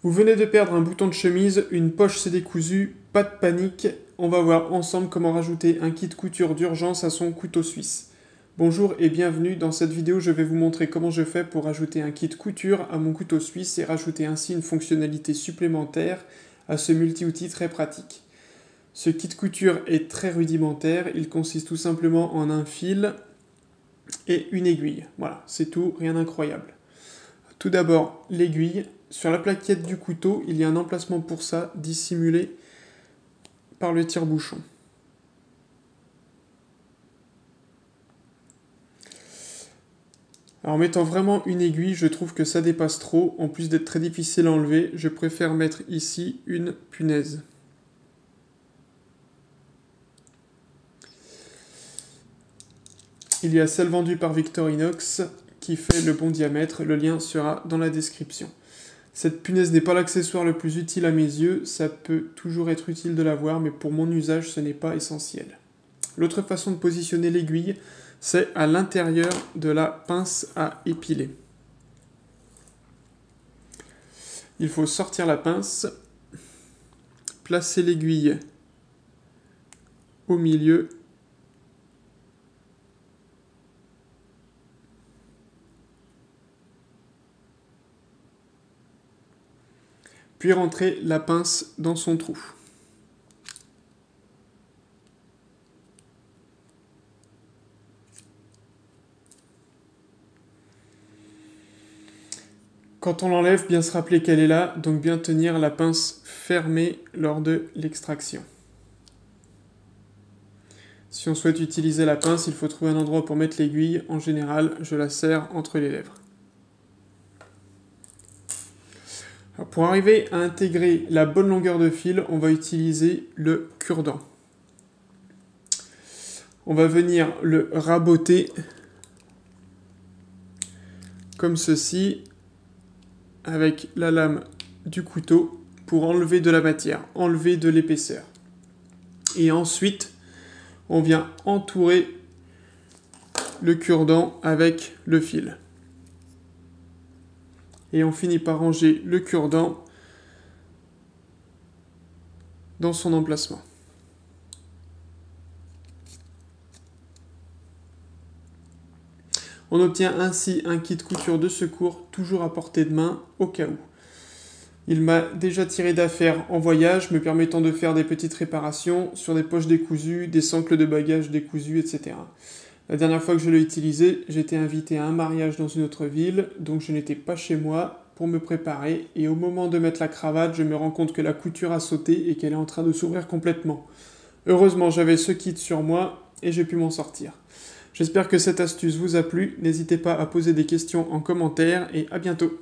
Vous venez de perdre un bouton de chemise, une poche s'est décousue, pas de panique, on va voir ensemble comment rajouter un kit couture d'urgence à son couteau suisse. Bonjour et bienvenue, dans cette vidéo je vais vous montrer comment je fais pour rajouter un kit couture à mon couteau suisse et rajouter ainsi une fonctionnalité supplémentaire à ce multi-outil très pratique. Ce kit couture est très rudimentaire, il consiste tout simplement en un fil et une aiguille. Voilà, c'est tout, rien d'incroyable. Tout d'abord, l'aiguille. Sur la plaquette du couteau, il y a un emplacement pour ça, dissimulé par le tire-bouchon. Alors, en mettant vraiment une aiguille, je trouve que ça dépasse trop. En plus d'être très difficile à enlever, je préfère mettre ici une punaise. Il y a celle vendue par Victorinox qui fait le bon diamètre. Le lien sera dans la description. Cette punaise n'est pas l'accessoire le plus utile à mes yeux, ça peut toujours être utile de l'avoir, mais pour mon usage, ce n'est pas essentiel. L'autre façon de positionner l'aiguille, c'est à l'intérieur de la pince à épiler. Il faut sortir la pince, placer l'aiguille au milieu, puis rentrer la pince dans son trou. Quand on l'enlève, bien se rappeler qu'elle est là, donc bien tenir la pince fermée lors de l'extraction. Si on souhaite utiliser la pince, il faut trouver un endroit pour mettre l'aiguille. En général, je la serre entre les lèvres. Alors pour arriver à intégrer la bonne longueur de fil, on va utiliser le cure-dent. On va venir le raboter comme ceci avec la lame du couteau pour enlever de la matière, enlever de l'épaisseur. Et ensuite, on vient entourer le cure-dent avec le fil. Et on finit par ranger le cure-dent dans son emplacement. On obtient ainsi un kit couture de secours, toujours à portée de main, au cas où. Il m'a déjà tiré d'affaire en voyage, me permettant de faire des petites réparations sur des poches décousues, des sancles de bagages décousus, etc. La dernière fois que je l'ai utilisé, j'étais invité à un mariage dans une autre ville, donc je n'étais pas chez moi pour me préparer, et au moment de mettre la cravate, je me rends compte que la couture a sauté et qu'elle est en train de s'ouvrir complètement. Heureusement, j'avais ce kit sur moi et j'ai pu m'en sortir. J'espère que cette astuce vous a plu, n'hésitez pas à poser des questions en commentaire et à bientôt.